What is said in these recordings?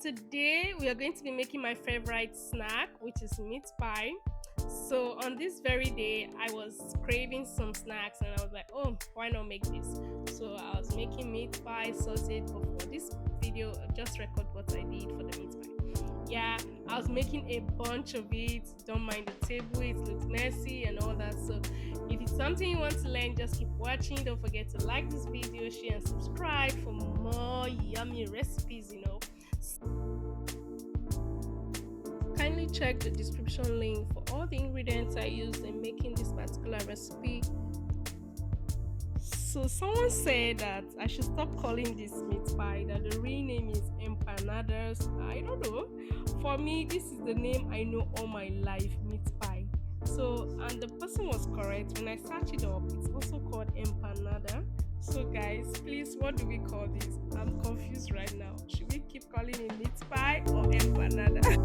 Today we are going to be making my favorite snack, which is meat pie. So on this very day, I was craving some snacks and I was like, oh, why not make this? So I was making meat pie sausage, but for this video, I'll just record what I did for the meat pie. Yeah, I was making a bunch of it. Don't mind the table, it looks messy and all that. So if it's something you want to learn, just keep watching. Don't forget to like this video, share, and subscribe for more yummy recipes. Kindly check the description link for all the ingredients I used in making this particular recipe. So someone said that I should stop calling this meat pie, that the real name is empanadas. I don't know. For me, this is the name I know all my life, meat pie. So, and the person was correct. When I search it up, it's also called empanada. So guys, please, what do we call this? I'm confused right now. Should we keep calling it meat pie or empanada?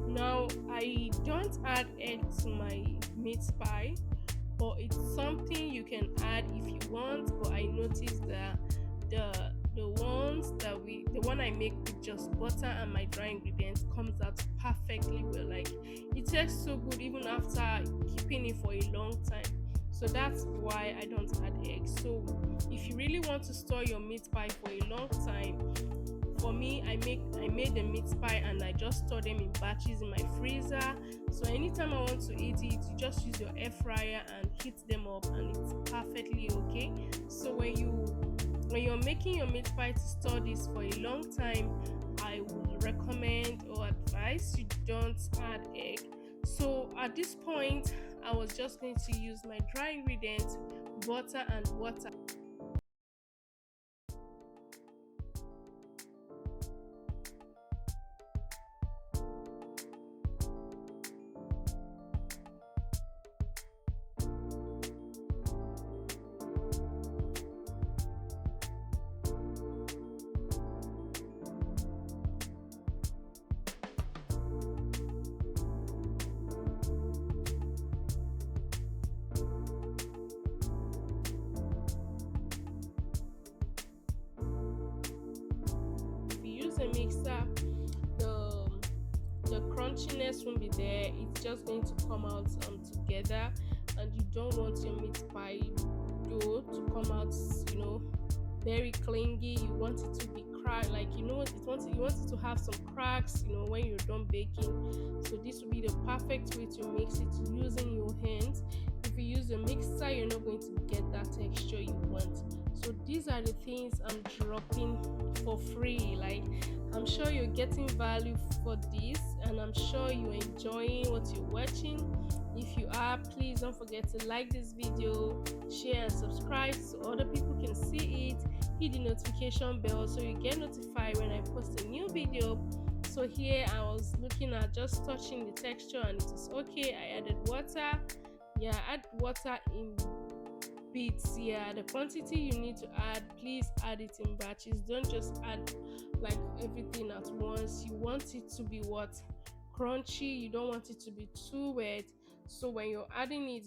Now, I don't add egg to my meat pie, but it's something you can add if you want. But I noticed that the one I make with just butter and my dry ingredients comes out perfectly well. Like it tastes so good even after keeping it for a long time. So that's why I don't add eggs. So if you really want to store your meat pie for a long time, for me, I made the meat pie and I just store them in batches in my freezer. So anytime I want to eat it, you just use your air fryer and heat them up and it's perfectly okay. So when you're making your meat pie to store this for a long time, I would recommend or advise you don't add egg. So at this point, I was just going to use my dry ingredients, butter and water. If you use a mixer, the the crunchiness won't be there. It's just going to come out together, and you don't want your meat pie dough to come out, very clingy. You want it to be cracked, like you want it to have some cracks, when you're done baking. So this will be the perfect way to mix it using your hands. If you use a mixer, you're not going to get that texture you want. So these are the things I'm dropping for free. Like, I'm sure you're getting value for this, and I'm sure you're enjoying what you're watching. If you are, please don't forget to like this video, share and subscribe so other people can see it. Hit the notification bell so you get notified when I post a new video. So here I was looking at just touching the texture and it is okay. I added water. Yeah, add water in bits. Yeah, the quantity you need to add, please add it in batches. Don't just add like everything at once. You want it to be what? Crunchy. You don't want it to be too wet. So when you're adding it,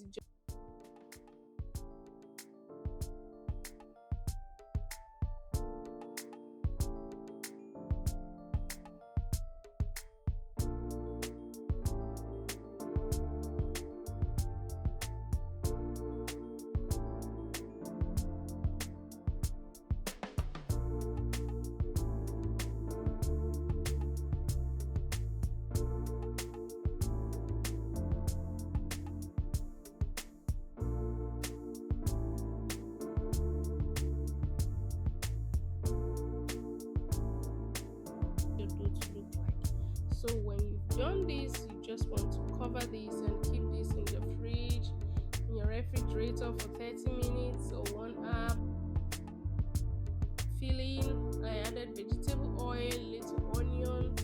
So when you've done this, you just want to cover this and keep this in the fridge, in your refrigerator for 30 minutes or 1 hour. Filling, I added vegetable oil, little onions.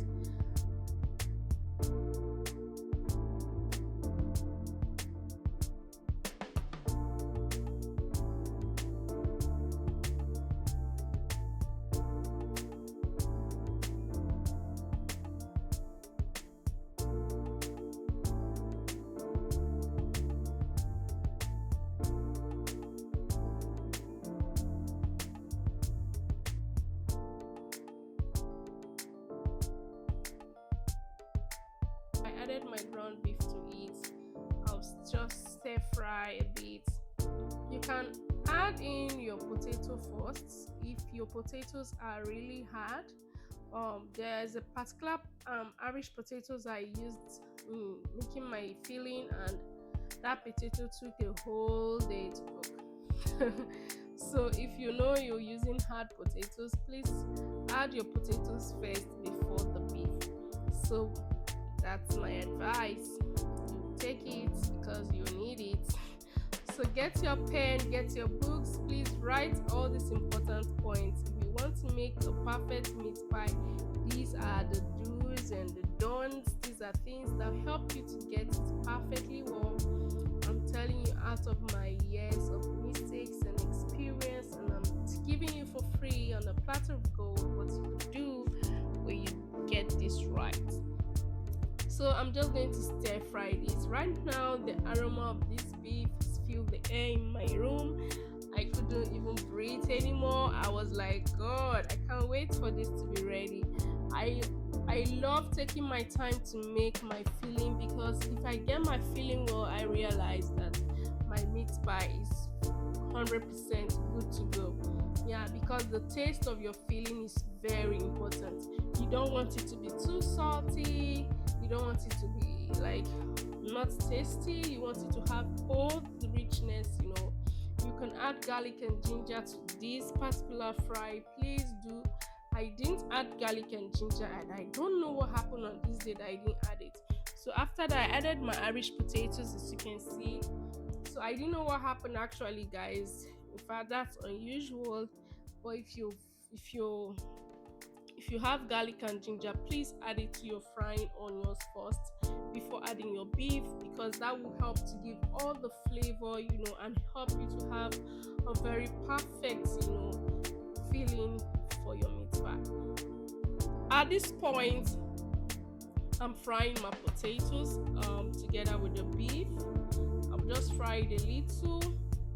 I added my ground beef to it. I'll just stir fry a bit. You can add in your potato first if your potatoes are really hard. There's a particular Irish potatoes I used in making my filling, and that potato took a whole day to cook. So if you know you're using hard potatoes, please add your potatoes first before the beef. So that's my advice. You take it because you need it. So get your pen, get your books, please write all these important points. If you want to make a perfect meat pie, these are the do's and the don'ts. These are things that help you to get it perfectly well. I'm telling you out of my years of mistakes and experience, and I'm giving you for free on a platter of gold what you could do when you get this right. So I'm just going to stir fry this. Right now, the aroma of this beef filled the air in my room. I couldn't even breathe anymore. I was like, God, I can't wait for this to be ready. I love taking my time to make my filling, because if I get my filling well, I realize that my meat pie is 100% good to go. Yeah, because the taste of your filling is very important. You don't want it to be too salty. You don't want it to be like not tasty. You want it to have all the richness. You can add garlic and ginger to this particular fry. Please do. I didn't add garlic and ginger, and I don't know what happened on this day that I didn't add it. So after that, I added my Irish potatoes, as you can see. So I didn't know what happened actually, guys. In fact, that's unusual. But if you have garlic and ginger, please add it to your frying onions first before adding your beef, because that will help to give all the flavor, and help you to have a very perfect, feeling for your meat pie. At this point, I'm frying my potatoes together with the beef. I've just fried a little.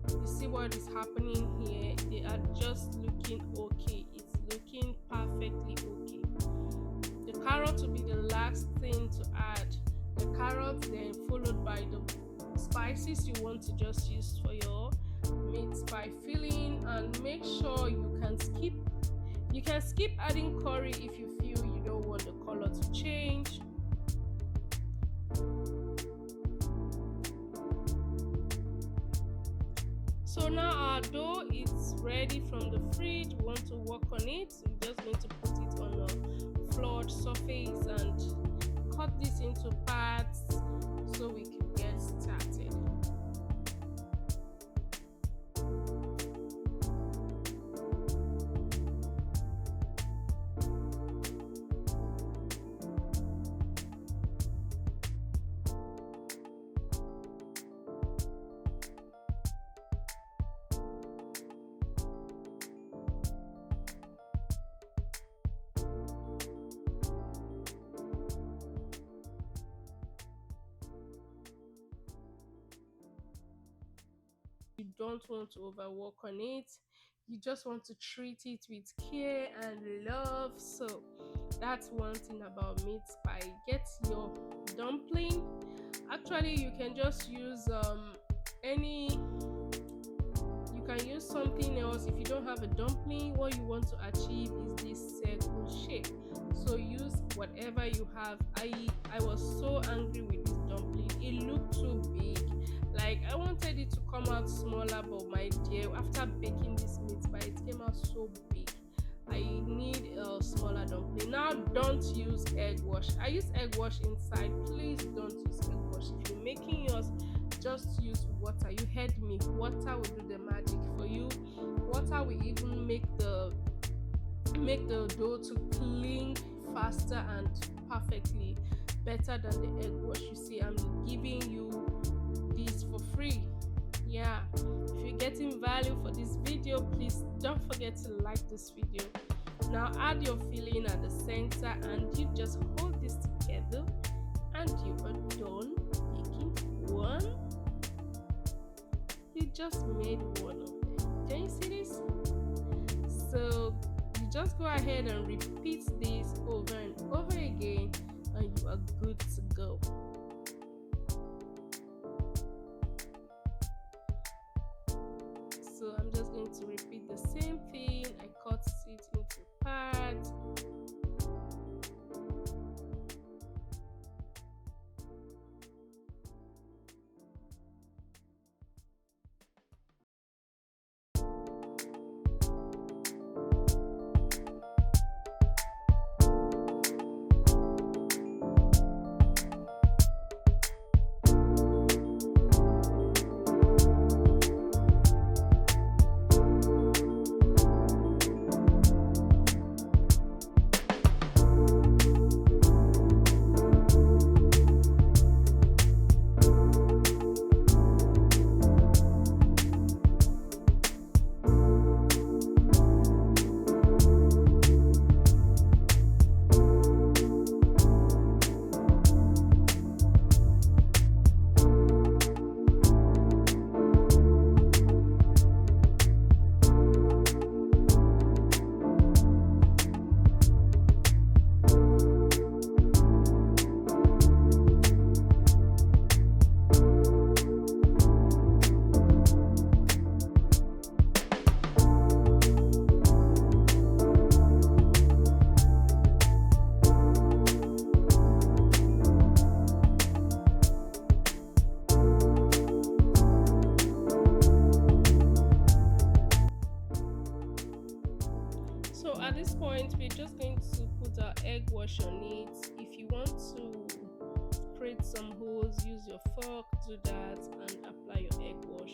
You see what is happening here? They are just looking okay. It's looking perfectly okay. The carrot will be the last thing to add. The carrot, then followed by the spices you want to just use for your meat pie filling. And make sure you can skip adding curry if you feel you don't want the color to change. So now our dough is ready from the fridge. We want to work on it. We're just going to put it on a floored surface and cut this into parts so we can get started. You don't want to overwork on it. You just want to treat it with care and love. So that's one thing about meat pie. Get your dumpling. Actually, you can just use you can use something else. If you don't have a dumpling, what you want to achieve is this circle shape. So use whatever you have. I was so angry with this dumpling. It looked too big. Like, I wanted it to come out smaller, but my dear, after baking this meat pie, it came out so big. I need a smaller dumpling. Now don't use egg wash. I use egg wash inside. Please don't use egg wash. If you're making yours, just use water. You heard me. Water will do the magic for you. Water will even make the dough to cling faster and perfectly better than the egg wash. You see, I'm giving you this for free. Yeah, if you're getting value for this video, please don't forget to like this video. Now add your filling at the center and you just hold this together and you are done making one. You just made one of them. Can you see this? So you just go ahead and repeat this over and over again and you are good to go. So I'm just going to repeat the same thing. I cut it into parts. So at this point, we're just going to put our egg wash on it. If you want to create some holes, use your fork, do that, and apply your egg wash.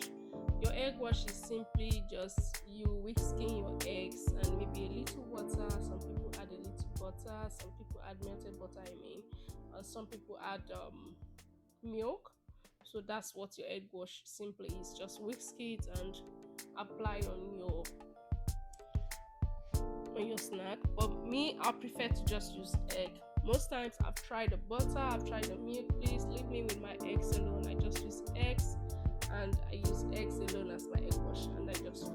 Your egg wash is simply just you whisking your eggs and maybe a little water. Some people add a little butter, some people add melted butter, and some people add milk. So that's what your egg wash simply is. Just whisk it and apply on your snack. But me, I prefer to just use egg. Most times I've tried the butter, I've tried the milk. Please leave me with my eggs alone. I just use eggs, and I use eggs alone as my egg wash, and I just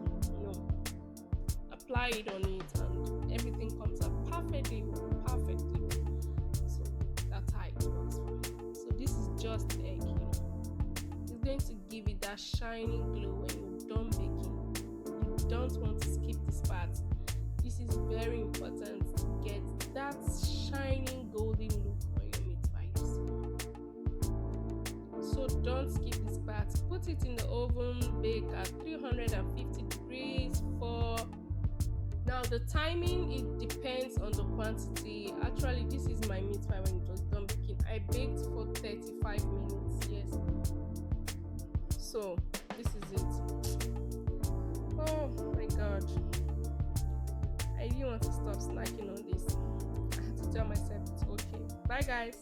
apply it on it, and everything comes out perfectly. So that's how it works for me. So this is just egg, It's going to give it that shining glow when you're done baking. You don't want to skip this part. This is very important to get that shining golden look on your meat pies. So don't skip this part. Put it in the oven, bake at 350 degrees for... Now the timing, it depends on the quantity. Actually, this is my meat pie when it was done baking. I baked for 35 minutes, yes. So this is it. Oh my god, I didn't want to stop snacking on this. I had to tell myself it's okay. Bye guys.